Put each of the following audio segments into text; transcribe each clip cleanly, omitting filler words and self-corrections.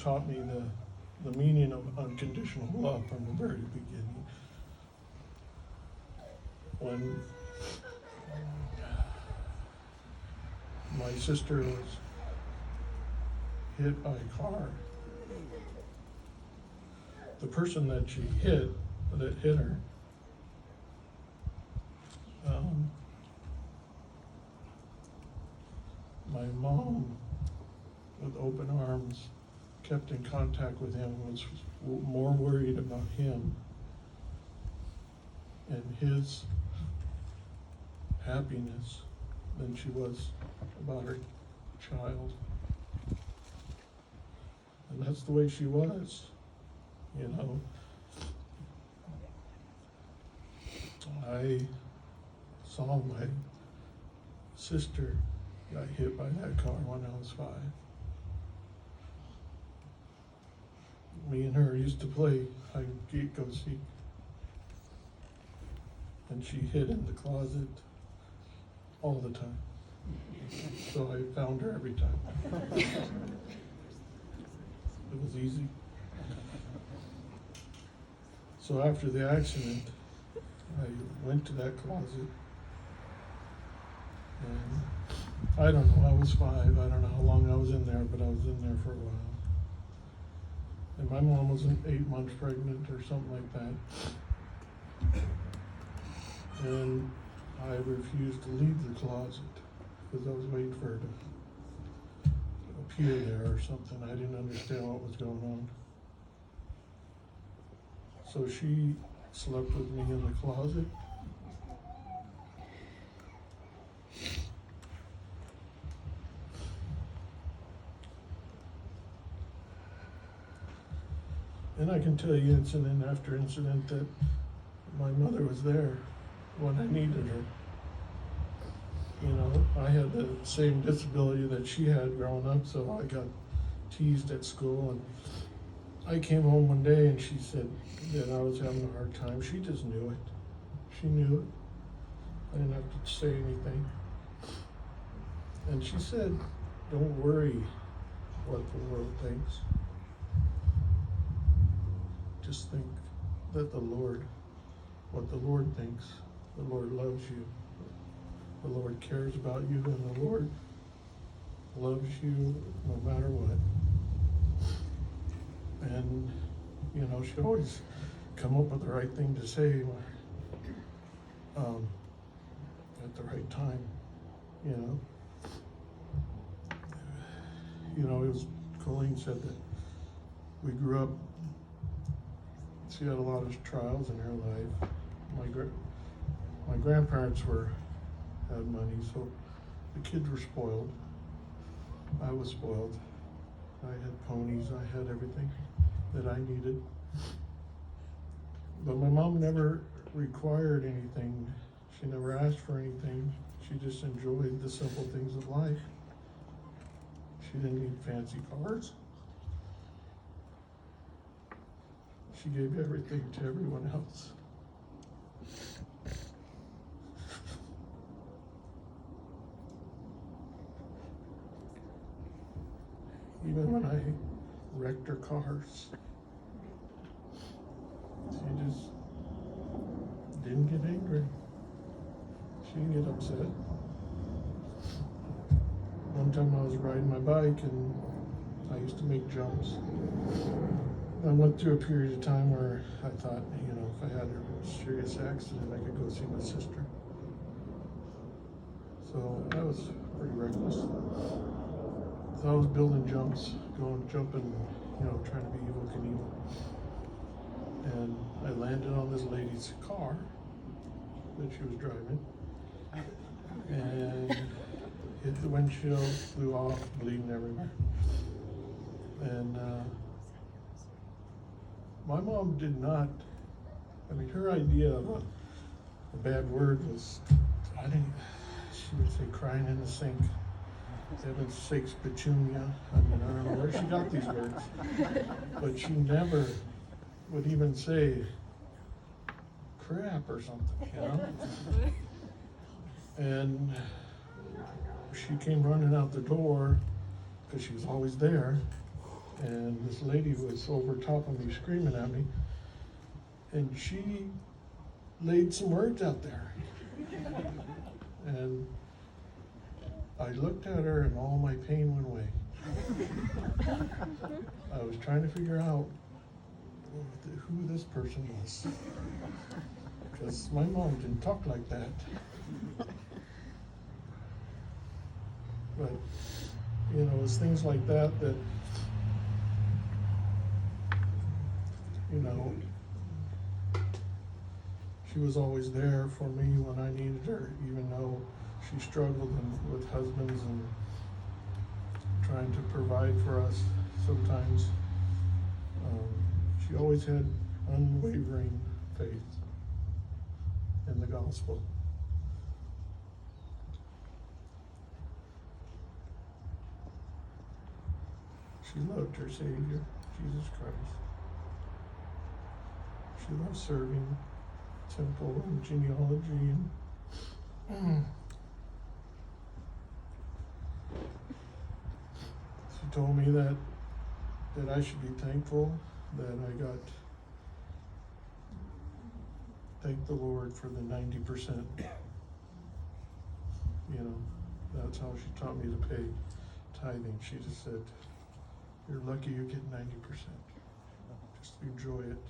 taught me the meaning of unconditional love from the very beginning. When my sister was hit by a car, the person that hit her, my mom, with open arms, kept in contact with him, was more worried about him and his happiness than she was about her child. And that's the way she was, you know. I saw my sister got hit by that car when I was 5. Me and her used to play hide and go seek. And she hid in the closet all the time. So I found her every time. It was easy. So after the accident, I went to that closet, and I don't know, I was 5, I don't know how long I was in there, but I was in there for a while. And my mom was 8 months pregnant or something like that. And I refused to leave the closet because I was waiting for her to appear there or something. I didn't understand what was going on. So she slept with me in the closet. And I can tell you incident after incident that my mother was there when I needed her. You know, I had the same disability that she had growing up, so I got teased at school. And I came home one day and she said that I was having a hard time. She just knew it. She knew it. I didn't have to say anything. And she said, don't worry what the world thinks. Just think that what the Lord thinks. The Lord loves you. The Lord cares about you, and the Lord loves you no matter what. And, you know, she always come up with the right thing to say at the right time, you know. You know, it was, Colleen said that we grew up, she had a lot of trials in her life. My grandparents had money, so the kids were spoiled. I was spoiled. I had ponies, I had everything that I needed. But my mom never required anything. She never asked for anything. She just enjoyed the simple things of life. She didn't need fancy cars. She gave everything to everyone else. Even when I wrecked her cars, she just didn't get angry. She didn't get upset. One time I was riding my bike and I used to make jumps. I went through a period of time where I thought, you know, if I had a serious accident, I could go see my sister. So I was pretty reckless. So I was building jumps, jumping, you know, trying to be evil Knievel. And I landed on this lady's car that she was driving. And hit the windshield, flew off, bleeding everywhere. And my mom did not, I mean, her idea of a bad word was, she would say crying in the sink. Heaven's sakes, petunia. I mean, I don't know where she got these words. But she never would even say crap or something, you know? And she came running out the door, because she was always there, and this lady was over top of me screaming at me, and she laid some words out there. And I looked at her and all my pain went away. I was trying to figure out who this person was, because my mom didn't talk like that. But, you know, it's things like that that, you know, she was always there for me when I needed her, even though she struggled with husbands and trying to provide for us sometimes. She always had unwavering faith in the gospel. She loved her Savior, Jesus Christ. She loved serving temple and genealogy and she told me that I should be thankful that I got, thank the Lord for the 90%. You know, that's how she taught me to pay tithing. She just said, you're lucky you get 90%. Just enjoy it.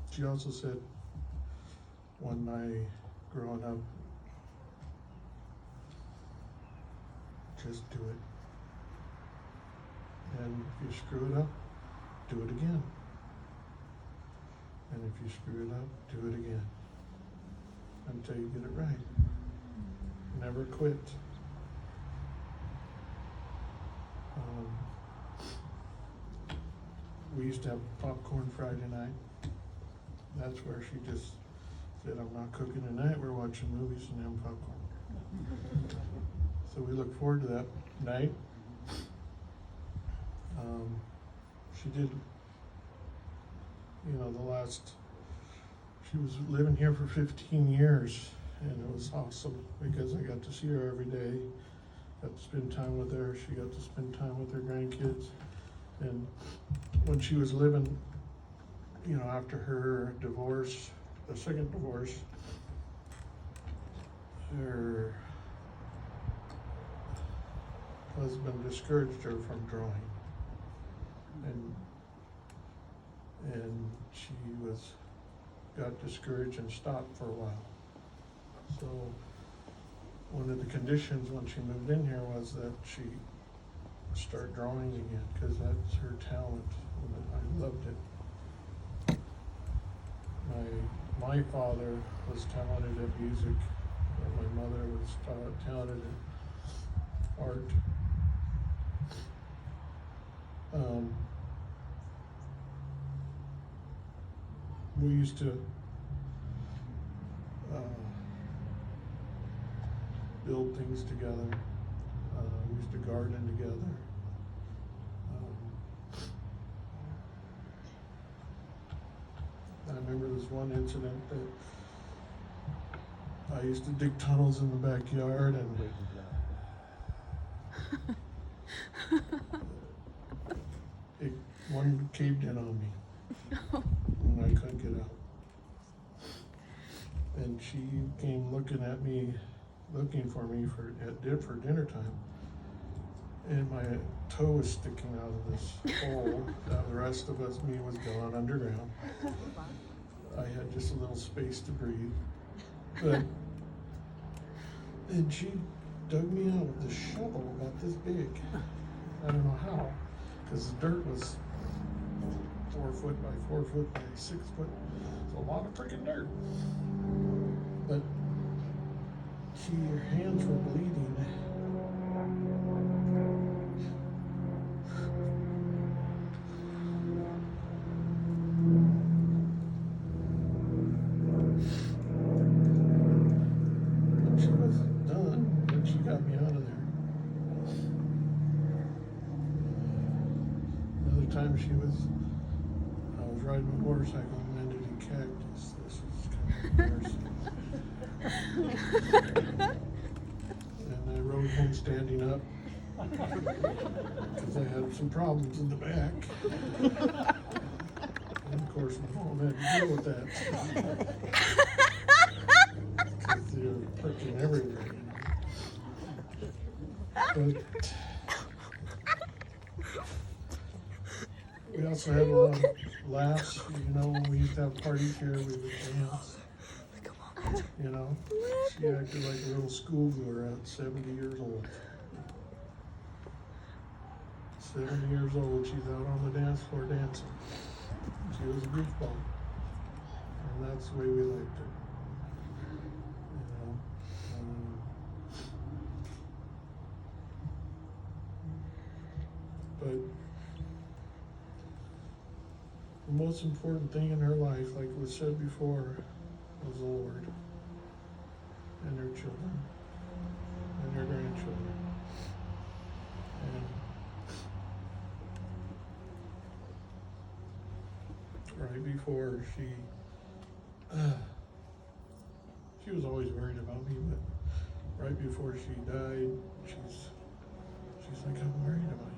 She also said, when I growing up, just do it. And if you screw it up, do it again. And if you screw it up, do it again. Until you get it right. Never quit. We used to have popcorn Friday night. That's where she just said, I'm not cooking tonight, we're watching movies and having popcorn. So we look forward to that night. She did, you know, she was living here for 15 years, and it was awesome because I got to see her every day, got to spend time with her, she got to spend time with her grandkids. And when she was living, you know, after her divorce, the second divorce, her husband discouraged her from drawing, and she got discouraged and stopped for a while. So one of the conditions when she moved in here was that she start drawing again, because that's her talent, and I loved it. My father was talented at music, and my mother was talented at art. We used to build things together. We used to garden together. I remember this one incident that I used to dig tunnels in the backyard, and one caved in on me, and I couldn't get out. And she came looking for me for dinner time. And my toe was sticking out of this hole. The rest of me was gone underground. I had just a little space to breathe. And she dug me out with this shovel about this big. I don't know how, because the dirt was 4 foot by 4 foot by 6 foot. It's a lot of freaking dirt. But her hands were bleeding. And she wasn't done, but she got me out of there. Another time I was riding a motorcycle and landed in cactus. This was kind of embarrassing. And I rode home standing up, because I had some problems in the back. And of course, my mom had to deal with that. Because they were pricking everywhere, But we also had a lot of laughs, when we used to have parties here, we would dance. She acted like a little schoolgirl at 70 years old. 70 years old, she's out on the dance floor dancing. She was a goofball. And that's the way we liked her. But the most important thing in her life, like was said before, was the Lord and her children and her grandchildren. And right before she was always worried about me, but right before she died, she's like, I'm worried about